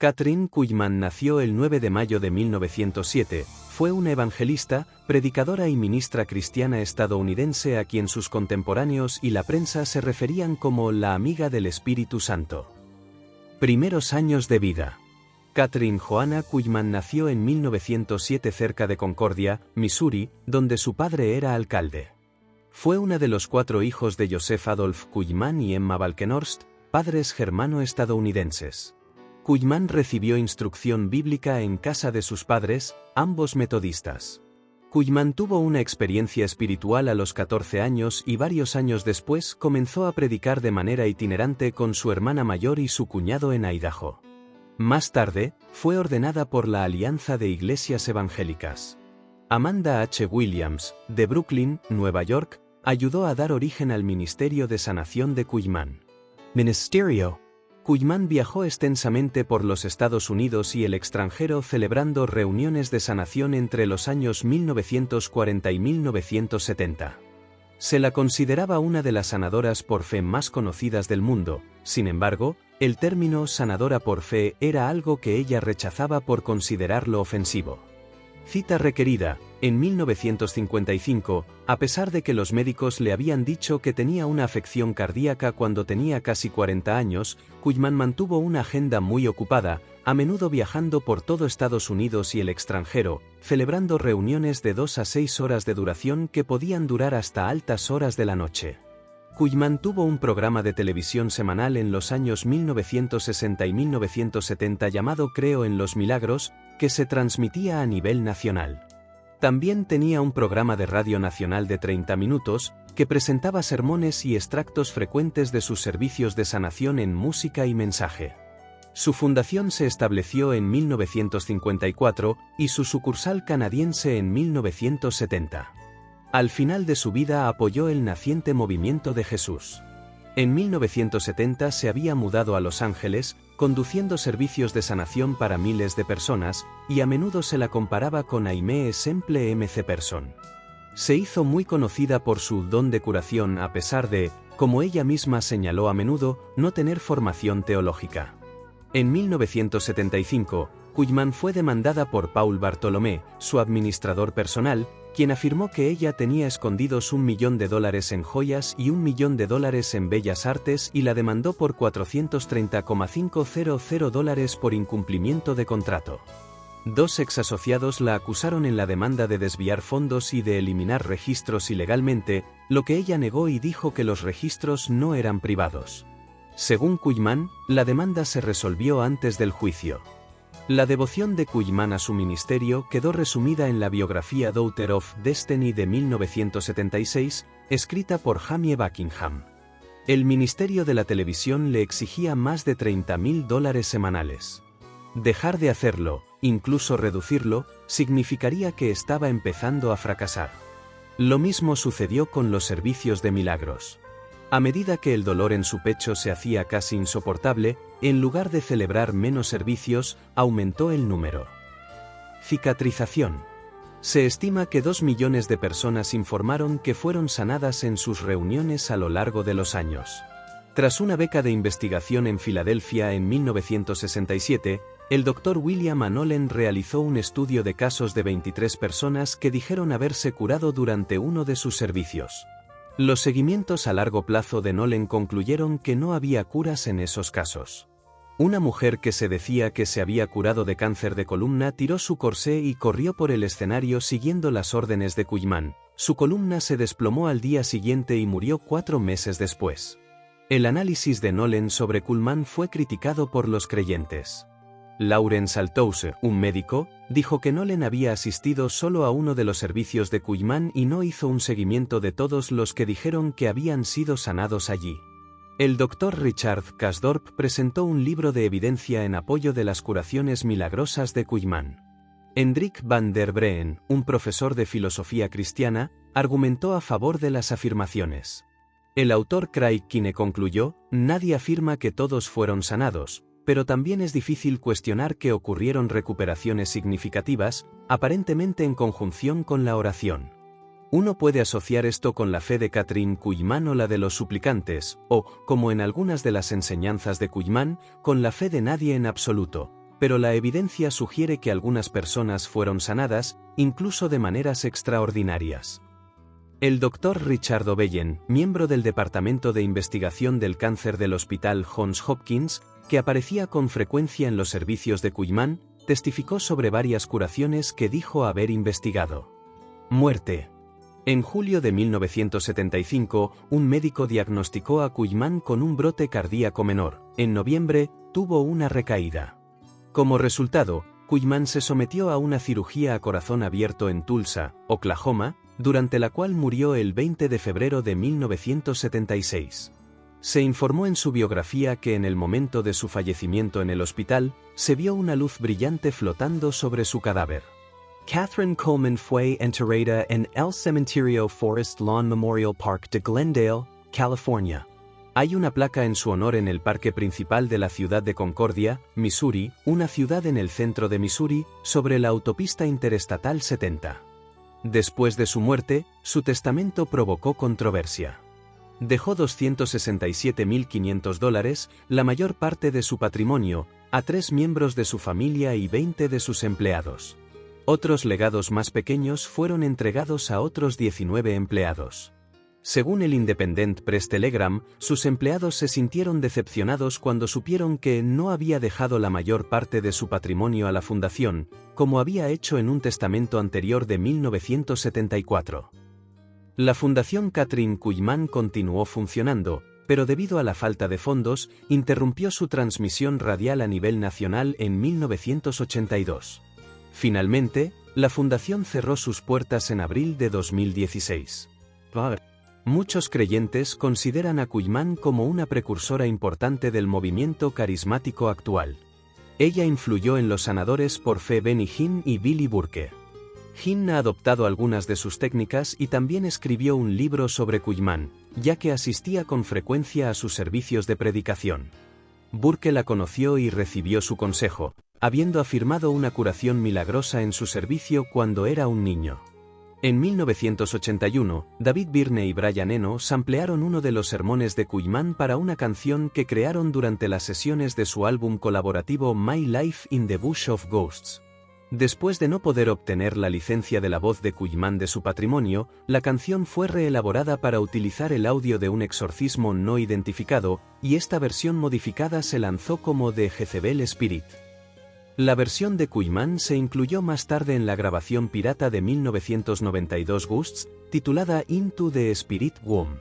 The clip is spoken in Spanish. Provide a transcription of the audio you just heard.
Kathryn Kuhlman nació el 9 de mayo de 1907, fue una evangelista, predicadora y ministra cristiana estadounidense a quien sus contemporáneos y la prensa se referían como la amiga del Espíritu Santo. Primeros años de vida. Kathryn Joanna Kuhlman nació en 1907 cerca de Concordia, Missouri, donde su padre era alcalde. Fue una de los 4 hijos de Joseph Adolf Kuhlman y Emma Balkenhorst, padres germano-estadounidenses. Kuhlman recibió instrucción bíblica en casa de sus padres, ambos metodistas. Kuhlman tuvo una experiencia espiritual a los 14 años y varios años después comenzó a predicar de manera itinerante con su hermana mayor y su cuñado en Idaho. Más tarde, fue ordenada por la Alianza de Iglesias Evangélicas. Amanda H. Williams, de Brooklyn, Nueva York, ayudó a dar origen al Ministerio de Sanación de Kuhlman. Ministerio. Kuhlman viajó extensamente por los Estados Unidos y el extranjero celebrando reuniones de sanación entre los años 1940 y 1970. Se la consideraba una de las sanadoras por fe más conocidas del mundo, sin embargo, el término sanadora por fe era algo que ella rechazaba por considerarlo ofensivo. Cita requerida, en 1955, a pesar de que los médicos le habían dicho que tenía una afección cardíaca cuando tenía casi 40 años, Kuhlman mantuvo una agenda muy ocupada, a menudo viajando por todo Estados Unidos y el extranjero, celebrando reuniones de 2 a 6 horas de duración que podían durar hasta altas horas de la noche. Kuhlman tuvo un programa de televisión semanal en los años 1960 y 1970 llamado Creo en los Milagros, que se transmitía a nivel nacional. También tenía un programa de radio nacional de 30 minutos, que presentaba sermones y extractos frecuentes de sus servicios de sanación en música y mensaje. Su fundación se estableció en 1954 y su sucursal canadiense en 1970. Al final de su vida apoyó el naciente Movimiento de Jesús. En 1970 se había mudado a Los Ángeles, conduciendo servicios de sanación para miles de personas, y a menudo se la comparaba con Aimee Semple McPherson. Se hizo muy conocida por su don de curación a pesar de, como ella misma señaló a menudo, no tener formación teológica. En 1975, Kuhlman fue demandada por Paul Bartolomé, su administrador personal, quien afirmó que ella tenía escondidos $1 millón en joyas y $1 millón en bellas artes y la demandó por $430,500 por incumplimiento de contrato. 2 ex asociados la acusaron en la demanda de desviar fondos y de eliminar registros ilegalmente, lo que ella negó y dijo que los registros no eran privados. Según Kuhlman, la demanda se resolvió antes del juicio. La devoción de Kuhlman a su ministerio quedó resumida en la biografía Daughter of Destiny de 1976, escrita por Jamie Buckingham. El ministerio de la televisión le exigía más de $30,000 semanales. Dejar de hacerlo, incluso reducirlo, significaría que estaba empezando a fracasar. Lo mismo sucedió con los servicios de milagros. A medida que el dolor en su pecho se hacía casi insoportable, en lugar de celebrar menos servicios, aumentó el número. Cicatrización. Se estima que 2 millones de personas informaron que fueron sanadas en sus reuniones a lo largo de los años. Tras una beca de investigación en Filadelfia en 1967, el Dr. William A. Nolen realizó un estudio de casos de 23 personas que dijeron haberse curado durante uno de sus servicios. Los seguimientos a largo plazo de Nolen concluyeron que no había curas en esos casos. Una mujer que se decía que se había curado de cáncer de columna tiró su corsé y corrió por el escenario siguiendo las órdenes de Kuhlman. Su columna se desplomó al día siguiente y murió 4 meses después. El análisis de Nolen sobre Kuhlman fue criticado por los creyentes. Lawrence Althusser, un médico, dijo que Nolen había asistido solo a uno de los servicios de Kuhlman y no hizo un seguimiento de todos los que dijeron que habían sido sanados allí. El Dr. Richard Kasdorp presentó un libro de evidencia en apoyo de las curaciones milagrosas de Kuhlman. Hendrik van der Breen, un profesor de filosofía cristiana, argumentó a favor de las afirmaciones. El autor Craig Kine concluyó: nadie afirma que todos fueron sanados, pero también es difícil cuestionar que ocurrieron recuperaciones significativas, aparentemente en conjunción con la oración. Uno puede asociar esto con la fe de Kathryn Kuhlman o la de los suplicantes, o, como en algunas de las enseñanzas de Kuhlman, con la fe de nadie en absoluto. pero la evidencia sugiere que algunas personas fueron sanadas, incluso de maneras extraordinarias. El Dr. Richard O'Bellen, miembro del Departamento de Investigación del Cáncer del Hospital Johns Hopkins, que aparecía con frecuencia en los servicios de Kuhlman, testificó sobre varias curaciones que dijo haber investigado. Muerte. En julio de 1975, un médico diagnosticó a Kuhlman con un brote cardíaco menor. En noviembre, tuvo una recaída. Como resultado, Kuhlman se sometió a una cirugía a corazón abierto en Tulsa, Oklahoma, durante la cual murió el 20 de febrero de 1976. Se informó en su biografía que en el momento de su fallecimiento en el hospital, se vio una luz brillante flotando sobre su cadáver. Catherine Coleman fue enterrada en el Cementerio Forest Lawn Memorial Park de Glendale, California. Hay una placa en su honor en el parque principal de la ciudad de Concordia, Missouri, una ciudad en el centro de Missouri, sobre la autopista interestatal 70. Después de su muerte, su testamento provocó controversia. Dejó $267.500, la mayor parte de su patrimonio, a 3 miembros de su familia y 20 de sus empleados. Otros legados más pequeños fueron entregados a otros 19 empleados. Según el Independent Press Telegram, sus empleados se sintieron decepcionados cuando supieron que no había dejado la mayor parte de su patrimonio a la fundación, como había hecho en un testamento anterior de 1974. La Fundación Catherine Kuhlman continuó funcionando, pero debido a la falta de fondos, interrumpió su transmisión radial a nivel nacional en 1982. Finalmente, la fundación cerró sus puertas en abril de 2016. Muchos creyentes consideran a Kuhlman como una precursora importante del movimiento carismático actual. Ella influyó en los sanadores por fe Benny Hinn y Billy Burke. Hinn ha adoptado algunas de sus técnicas y también escribió un libro sobre Kuhlman, ya que asistía con frecuencia a sus servicios de predicación. Burke la conoció y recibió su consejo, habiendo afirmado una curación milagrosa en su servicio cuando era un niño. En 1981, David Byrne y Brian Eno samplearon uno de los sermones de Kuhlman para una canción que crearon durante las sesiones de su álbum colaborativo My Life in the Bush of Ghosts. Después de no poder obtener la licencia de la voz de Kuhlman de su patrimonio, la canción fue reelaborada para utilizar el audio de un exorcismo no identificado, y esta versión modificada se lanzó como The Jezebel Spirit. La versión de Kuhlman se incluyó más tarde en la grabación pirata de 1992 Ghosts, titulada Into the Spirit Womb.